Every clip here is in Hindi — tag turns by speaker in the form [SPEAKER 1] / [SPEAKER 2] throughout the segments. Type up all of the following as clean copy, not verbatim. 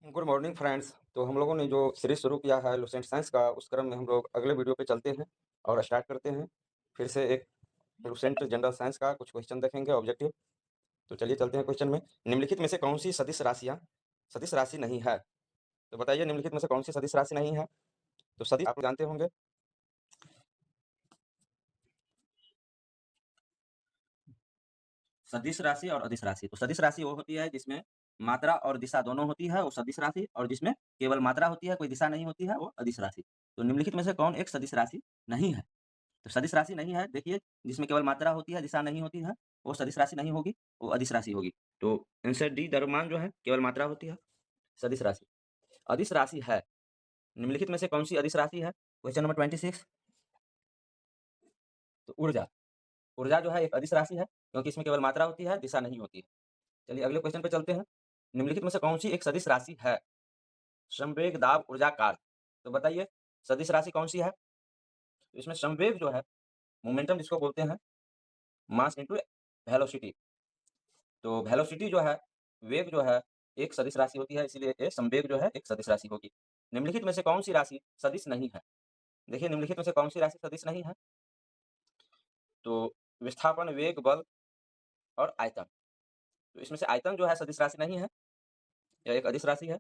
[SPEAKER 1] Good morning friends. तो हम लोगों ने जो सीरीज शुरू किया है लुसेंट साइंस का, उस क्रम में हम लोग अगले वीडियो पे चलते हैं और स्टार्ट करते हैं। फिर से एक लुसेंट जनरल साइंस का कुछ क्वेश्चन देखेंगे ऑब्जेक्टिव। तो चलिए चलते हैं क्वेश्चन में। निम्नलिखित में से कौन सी सदिश राशि नहीं है? तो बताइए निम्नलिखित में से कौन सी सदिश राशि नहीं है? तो सदिश आप जानते होंगे। सदिश राशि और अदिश राशि। तो सदिश राशि वो होती है जिसमें मात्रा और दिशा दोनों होती है, वो सदिश राशि। और जिसमें केवल मात्रा होती है, कोई दिशा नहीं होती है, वो अदिश राशि। तो निम्नलिखित में से कौन एक सदिश राशि नहीं है? तो सदिश राशि नहीं है, देखिए, जिसमें केवल मात्रा होती है, दिशा नहीं होती है, वो सदिश राशि नहीं होगी, वो अदिश राशि होगी। तो आंसर डी द्रव्यमान जो है केवल मात्रा होती है, सदिश राशि। अदिश राशि है, निम्नलिखित में से कौन सी अदिश राशि है? Question number 26। तो ऊर्जा। ऊर्जा जो है एक अदिश राशि है, क्योंकि इसमें केवल मात्रा होती है, दिशा नहीं होती है। चलिए अगले क्वेश्चन पे चलते हैं। निम्नलिखित में से कौन सी एक सदिश राशि है? संवेग, दाब, ऊर्जा, कार्य। तो बताइए सदिश राशि कौन सी है? तो इसमें संवेग जो है, मोमेंटम जिसको बोलते हैं, मास इंटू वेलोसिटी। तो वेलोसिटी जो है, वेग जो है, एक सदिश राशि होती है, इसीलिए ये संवेग जो है एक सदिश राशि होगी। निम्नलिखित में से कौन सी राशि सदिश नहीं है? देखिए निम्नलिखित में से कौन सी राशि सदिश नहीं है? तो विस्थापन, वेग, बल और आयतन। तो इसमें से आयतन जो है सदिश राशि नहीं है, यह एक अदिश राशि है,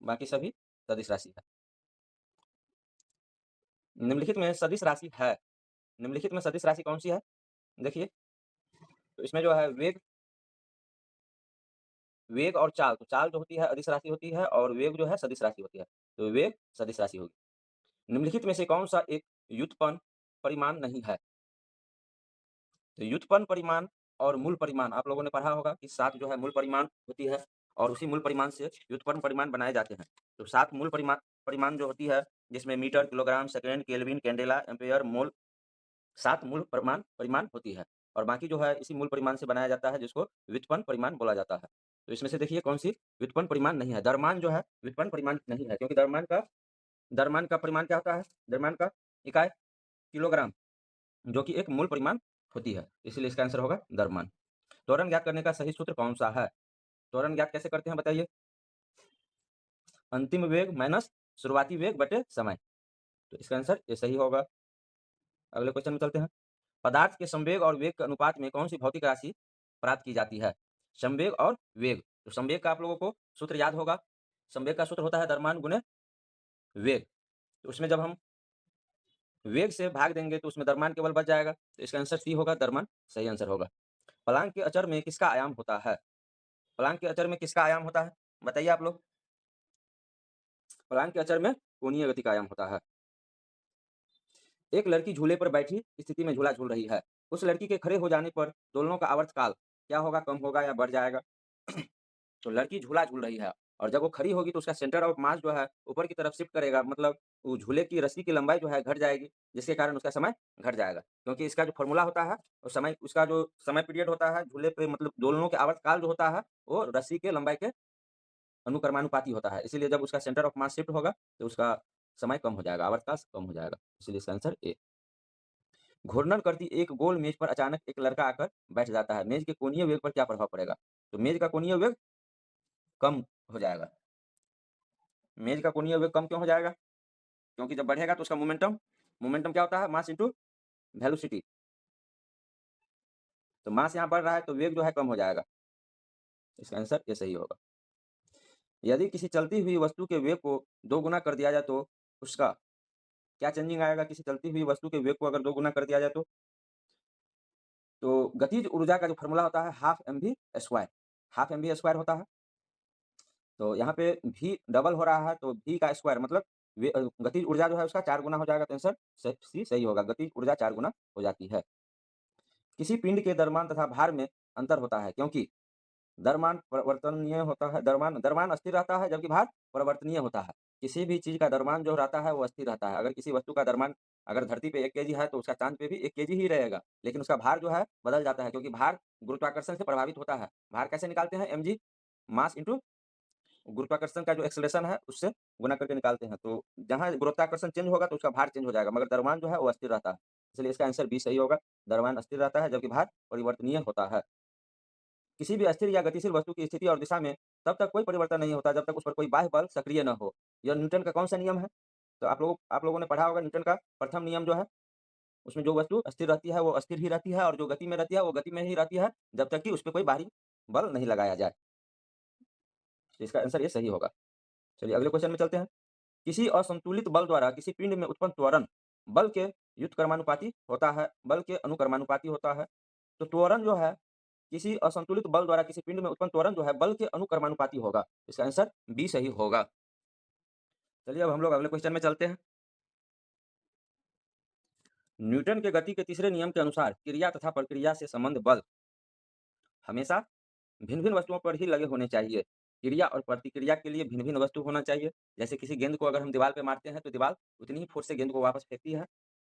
[SPEAKER 1] बाकी सभी सदिश राशि है। निम्नलिखित में सदिश राशि है, निम्नलिखित में सदिश राशि कौन सी है? देखिए, तो इसमें जो है वेग, वेग और चाल। तो चाल जो होती है अदिश राशि होती है और वेग जो है सदिश राशि होती है। तो वेग सदिश राशि होगी। निम्नलिखित में से कौन-सा एक व्युत्पन्न परिमाण नहीं है? तो व्युत्पन्न परिमाण और मूल परिमाण आप लोगों ने पढ़ा होगा कि 7 जो है मूल परिमाण होती है और उसी मूल परिमाण से व्युत्पन्न परिमाण बनाए जाते हैं। तो 7 मूल परिमाण परिमाण जो होती है, जिसमें metre, kilogram, second, kelvin, candela, ampere, mole, 7 मूल परिमाण परिमाण होती है और बाकी जो है इसी मूल परिमाण से बनाया जाता है, जिसको व्युत्पन्न परिमाण बोला जाता है। तो इसमें से देखिए कौन-सी व्युत्पन्न परिमाण नहीं है? द्रव्यमान जो है व्युत्पन्न परिमाण नहीं है, क्योंकि द्रव्यमान का परिमाण क्या होता है? द्रव्यमान का इकाई किलोग्राम, जो कि एक मूल परिमाण होती है, इसलिए इसका आंसर होगा द्रव्यमान। त्वरण ज्ञात करने का सही सूत्र कौन-सा है? त्वरण ज्ञात कैसे करते हैं बताइए? अंतिम वेग माइनस शुरुआती वेग बटे समय। तो इसका आंसर ये सही होगा। अगले क्वेश्चन में चलते हैं। पदार्थ के संवेग और वेग के अनुपात में कौन सी भौतिक राशि प्राप्त की जाती है? संवेग और वेग। तो संवेग का आप लोगों को सूत्र याद होगा। संवेग का सूत्र होता है द्रव्यमान गुणे वेग। तो उसमें जब हम वेग से भाग देंगे तो उसमें द्रव्यमान केवल बच जाएगा। तो इसका आंसर सी होगा, द्रव्यमान सही आंसर होगा। प्लांक के अचर में किसका आयाम होता है? प्लांक के अचर में किसका आयाम होता है? बताइए आप लोग। प्लांक के अचर में कोणीय गति का आयाम होता है। एक लड़की झूले पर बैठी स्थिति में झूला झूल रही है। उस लड़की के खड़े हो जाने पर दोलनों का आवर्तकाल क्या होगा? कम होगा या बढ़ जाएगा? तो लड़की झूला झूल रही है और जब वो खड़ी होगी तो उसका सेंटर ऑफ मास जो है ऊपर की तरफ शिफ्ट करेगा, मतलब वो झूले की रस्सी की लंबाई जो है घट जाएगी, जिसके कारण उसका समय घट जाएगा। क्योंकि इसका जो फ़ॉर्मूला होता है, और समय उसका जो समय पीरियड होता है झूले पे, मतलब दोलनों के आवर्तकाल जो होता है, वो रस्सी के लंबाई के अनुक्रमानुपाती होता है। इसीलिए जब उसका सेंटर ऑफ मास शिफ्ट होगा तो उसका समय कम हो जाएगा, आवर्तकाल कम हो जाएगा। इसलिए इसका आंसर ए। घूर्णन करती एक गोल मेज पर अचानक एक लड़का आकर बैठ जाता है। मेज के कोणीय वेग पर क्या प्रभाव पड़ेगा? तो मेज का कोणीय वेग कम हो जाएगा। मेज का कोणीय वेग कम क्यों हो जाएगा? क्योंकि जब बढ़ेगा तो उसका मोमेंटम, मोमेंटम क्या होता है? Mass into velocity. तो मास यहाँ बढ़ रहा है तो वेग जो है कम हो जाएगा। इसका आंसर ये सही होगा। यदि किसी चलती हुई वस्तु के वेग को 2 गुना कर दिया जाए तो उसका क्या चेंजिंग आएगा? किसी चलती हुई वस्तु के वेग को अगर 2 गुना कर दिया जाए तो गतिज ऊर्जा का जो फ़ॉर्मूला होता है half MV square, half MV square होता है। तो यहाँ पे v डबल हो रहा है तो v का स्क्वायर मतलब गतिज ऊर्जा जो है उसका 4 गुना हो जाएगा। तो आंसर सी सही होगा, गतिज ऊर्जा 4 गुना हो जाती है। किसी पिंड के द्रव्यमान तथा भार में अंतर होता है, क्योंकि द्रव्यमान परिवर्तनीय होता है, द्रव्यमान द्रव्यमान स्थिर रहता है जबकि भार परिवर्तनीय होता है। किसी भी चीज़ का द्रव्यमान जो रहता है वो स्थिर रहता है। अगर किसी वस्तु का द्रव्यमान अगर धरती पे 1 केजी है तो उसका चाँद पे भी 1 केजी ही रहेगा, लेकिन उसका भार जो है बदल जाता है, क्योंकि भार गुरुत्वाकर्षण से प्रभावित होता है। भार कैसे निकालते हैं? mg मास इंटू गुरुत्वाकर्षण का जो एक्सेलरेशन है उससे गुना करके निकालते हैं। तो जहाँ गुरुत्वाकर्षण चेंज होगा तो उसका भार चेंज हो जाएगा, मगर द्रव्यमान जो है वो स्थिर रहता है। इसलिए इसका आंसर बी सही होगा, द्रव्यमान स्थिर रहता है जबकि भार परिवर्तनीय होता है। किसी भी अस्थिर या गतिशील वस्तु की स्थिति और दिशा में तब तक कोई परिवर्तन नहीं होता जब तक उस पर कोई बाह्य बल सक्रिय न हो। यह न्यूटन का कौन-सा नियम है? तो आप लोगों ने पढ़ा होगा न्यूटन का प्रथम नियम जो है, उसमें जो वस्तु स्थिर रहती है वो अस्थिर ही रहती है और जो गति में रहती है वो गति में ही रहती है, जब तक कि उस पे कोई बाहरी बल नहीं लगाया जाए। तो इसका आंसर ये सही होगा। चलिए अगले क्वेश्चन में चलते हैं। किसी असंतुलित बल द्वारा किसी पिंड में उत्पन्न त्वरण बल के व्युत्क्रमानुपाती होता है, बल के अनुक्रमानुपाती होता है। तो त्वरण जो है, किसी असंतुलित बल द्वारा किसी पिंड में उत्पन्न त्वरण जो है बल के अनुक्रमानुपाती होगा। इसका आंसर बी सही होगा। चलिए अब हम लोग अगले क्वेश्चन में चलते हैं। न्यूटन के गति के तीसरे नियम के अनुसार क्रिया तथा प्रक्रिया से संबंध बल हमेशा भिन्न-भिन्न वस्तुओं पर ही लगे होने चाहिए। क्रिया और प्रतिक्रिया के लिए भिन्न-भिन्न वस्तु होना चाहिए। जैसे किसी गेंद को अगर हम दीवार पे मारते हैं तो दीवार उतनी ही फोर्स से गेंद को वापस फेंकती है।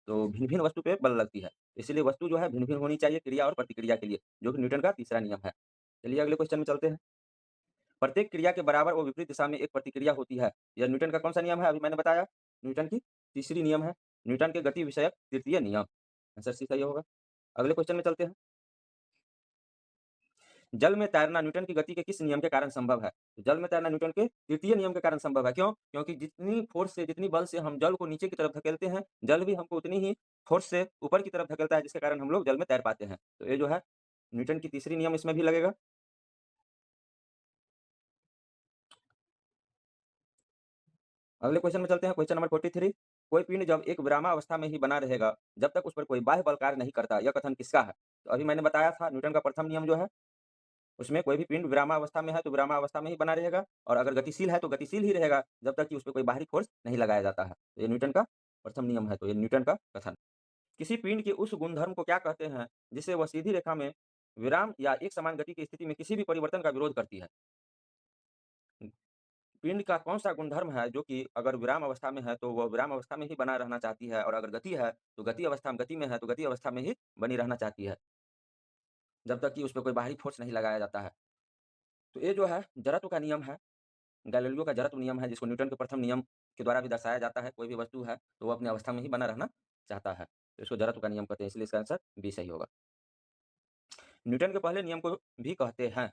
[SPEAKER 1] तो भिन्न-भिन्न वस्तु पे बल लगती है। इसलिए वस्तु जो है भिन्न-भिन्न होनी चाहिए क्रिया और प्रतिक्रिया के लिए, जो कि न्यूटन का तीसरा नियम है। चलिए अगले क्वेश्चन में चलते हैं। प्रत्येक क्रिया के बराबर व विपरीत दिशा में एक प्रतिक्रिया होती है। यह न्यूटन का कौन-सा नियम है? अभी मैंने बताया, न्यूटन की तीसरी नियम है। न्यूटन के गति विषयक तृतीय नियम। आंसर सी सही होगा। अगले क्वेश्चन में चलते हैं। जल में तैरना न्यूटन की गति के किस नियम के कारण संभव है? तो जल में तैरना न्यूटन के तृतीय नियम के कारण संभव है। क्यों? क्योंकि जितनी फोर्स से, जितनी बल से हम जल को नीचे की तरफ धकेलते हैं, जल भी हमको उतनी ही फोर्स से ऊपर की तरफ धकेलता है, जिसके कारण हम लोग जल में तैर पाते हैं। तो ये जो है न्यूटन की तीसरी नियम इसमें भी लगेगा। अगले क्वेश्चन में चलते हैं, क्वेश्चन नंबर 43। कोई पिंड जब एक विरामावस्था में ही बना रहेगा, जब तक उस पर कोई बाह्य बल कार्य नहीं करता, यह कथन किसका है? तो अभी मैंने बताया था न्यूटन का प्रथम नियम जो है, उसमें कोई भी पिंड विरामावस्था में है तो विरामावस्था में ही बना रहेगा और अगर गतिशील है तो गतिशील ही रहेगा, जब तक कि उस पे कोई बाहरी फोर्स नहीं लगाया जाता है। तो ये न्यूटन का प्रथम नियम है, तो ये न्यूटन का कथन। किसी पिंड के उस गुणधर्म को क्या कहते हैं, जिससे वह सीधी रेखा में विराम या एक समान गति की स्थिति में किसी भी परिवर्तन का विरोध करती है? पिंड का कौन-सा गुणधर्म है जो कि अगर विराम अवस्था में है तो वह विराम अवस्था में ही बना रहना चाहती है और अगर गति है, तो गति में है तो गति अवस्था में ही बनी रहना चाहती है, जब तक कि उस पे कोई बाहरी फ़ोर्स नहीं लगाया जाता है। तो ये जो है जड़त्व का नियम है, गैलीलियो का जड़त्व नियम है जिसको न्यूटन के प्रथम नियम के द्वारा भी दर्शाया जाता है। कोई भी वस्तु है तो वो अपनी अवस्था में ही बना रहना चाहता है। तो इसको जड़त्व का नियम कहते हैं, इसलिए इसका आंसर बी सही होगा। न्यूटन के पहले नियम को भी कहते हैं।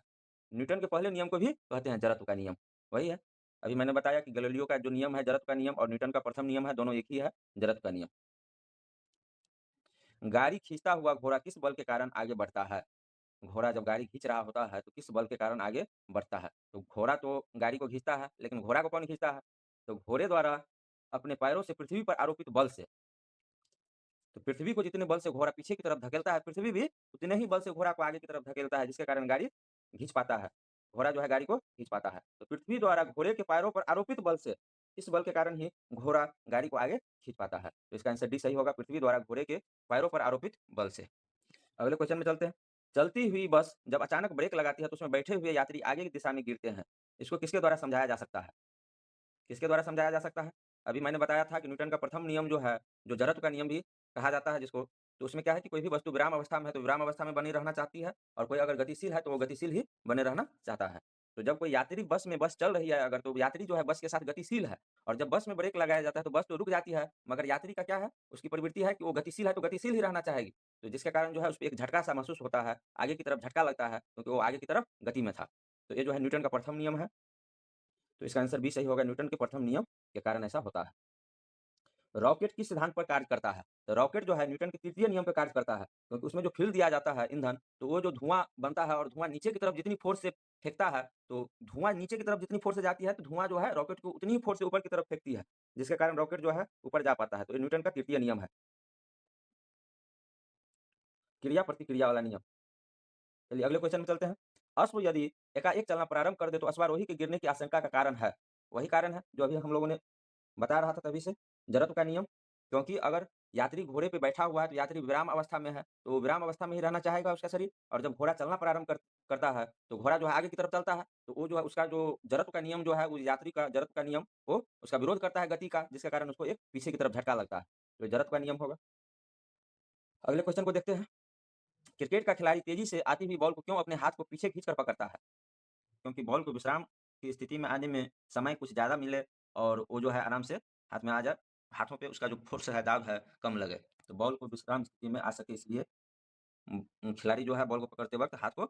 [SPEAKER 1] न्यूटन के पहले नियम को भी कहते हैं जड़त्व का नियम, वही है। अभी मैंने बताया कि गैलीलियो का जो नियम है जड़त्व का नियम और न्यूटन का प्रथम नियम है, दोनों एक ही है, जड़त्व का नियम। गाड़ी खींचता हुआ घोड़ा किस बल के कारण आगे बढ़ता है? घोड़ा जब गाड़ी खींच रहा होता है तो किस बल के कारण आगे बढ़ता है? तो घोड़ा तो गाड़ी को खींचता है, लेकिन घोड़ा को कौन खींचता है? तो घोड़े द्वारा अपने पैरों से पृथ्वी पर आरोपित बल से। तो पृथ्वी को जितने बल से घोड़ा पीछे की तरफ धकेलता है, पृथ्वी भी उतने ही बल से घोड़ा को आगे की तरफ धकेलता है, जिसके कारण गाड़ी खींच पाता है। घोड़ा जो है गाड़ी को खींच पाता है। तो पृथ्वी द्वारा घोड़े के पैरों पर आरोपित बल से, इस बल के कारण ही घोड़ा गाड़ी को आगे खींच पाता है। तो इसका आंसर डी सही होगा, पृथ्वी द्वारा घोड़े के पैरों पर आरोपित बल से। अगले क्वेश्चन में चलते हैं। चलती हुई बस जब अचानक ब्रेक लगाती है तो उसमें बैठे हुए यात्री आगे की दिशा में गिरते हैं। इसको किसके द्वारा समझाया जा सकता है? किसके द्वारा समझाया जा सकता है? अभी मैंने बताया था कि न्यूटन का प्रथम नियम जो है, जो जड़त्व का नियम भी कहा जाता है जिसको, तो उसमें क्या है कि कोई भी वस्तु विराम अवस्था में है तो विराम अवस्था में बनी रहना चाहती है और कोई अगर गतिशील है तो वो गतिशील ही बने रहना चाहता है। तो जब कोई यात्री बस चल रही है अगर, तो यात्री जो है बस के साथ गतिशील है और जब बस में ब्रेक लगाया जाता है तो बस तो रुक जाती है, मगर यात्री का क्या है, उसकी प्रवृत्ति है कि वो गतिशील है तो गतिशील ही रहना चाहेगी। तो जिसके कारण जो है उसपे एक झटका-सा महसूस होता है, आगे की तरफ झटका लगता है क्योंकि वो आगे की तरफ गति में था। तो ये जो है न्यूटन का प्रथम नियम है। तो इसका आंसर बी सही होगा, न्यूटन के प्रथम नियम के कारण ऐसा होता है। रॉकेट किस सिद्धांत पर कार्य करता है? तो रॉकेट जो है न्यूटन के तृतीय नियम पे कार्य करता है, क्योंकि उसमें जो फ्यूल दिया जाता है ईंधन, तो वो जो धुआँ बनता है और धुआँ नीचे की तरफ जितनी फ़ोर्स से फेंकता है, तो धुआँ नीचे की तरफ जितनी फ़ोर्स से जाती है, तो धुआँ जो है रॉकेट को उतनी ही फ़ोर्स से ऊपर की तरफ फेंकती है, जिसके कारण रॉकेट जो है ऊपर जा पाता है। तो ये न्यूटन का तृतीय नियम है, क्रिया-प्रतिक्रिया वाला नियम। चलिए अगले क्वेश्चन में चलते हैं। अश्व यदि एकाएक चलना प्रारंभ कर दे तो अश्वारोही के गिरने की आशंका का कारण है। वही कारण है जो अभी हम लोगों ने बता रहा था तभी से, जड़त्व का नियम। क्योंकि अगर यात्री घोड़े पे बैठा हुआ है, तो यात्री विराम अवस्था में है, तो वो विराम अवस्था में ही रहना चाहेगा उसका शरीर और जब घोड़ा चलना प्रारंभ करता है, तो घोड़ा जो है आगे की तरफ चलता है, तो वो जो है उसका जो जड़त्व का नियम जो है, वो यात्री का जड़त्व का नियम वो उसका विरोध करता है गति का, जिसके कारण उसको एक पीछे की तरफ झटका लगता है। तो ये जड़त्व का नियम होगा। अगले क्वेश्चन को देखते हैं। क्रिकेट का खिलाड़ी तेजी से आती हुई बॉल को क्यों अपने हाथ को पीछे खींच कर पकड़ता है? क्योंकि बॉल को विश्राम की स्थिति में आने में समय कुछ ज़्यादा मिले और वो जो है आराम से हाथ में आ जाए, हाथों पे उसका जो फ़ोर्स है, दाब है, कम लगे। तो बॉल को विश्राम स्थिति में आ सके इसलिए खिलाड़ी जो है बॉल को पकड़ते वक़्त हाथ को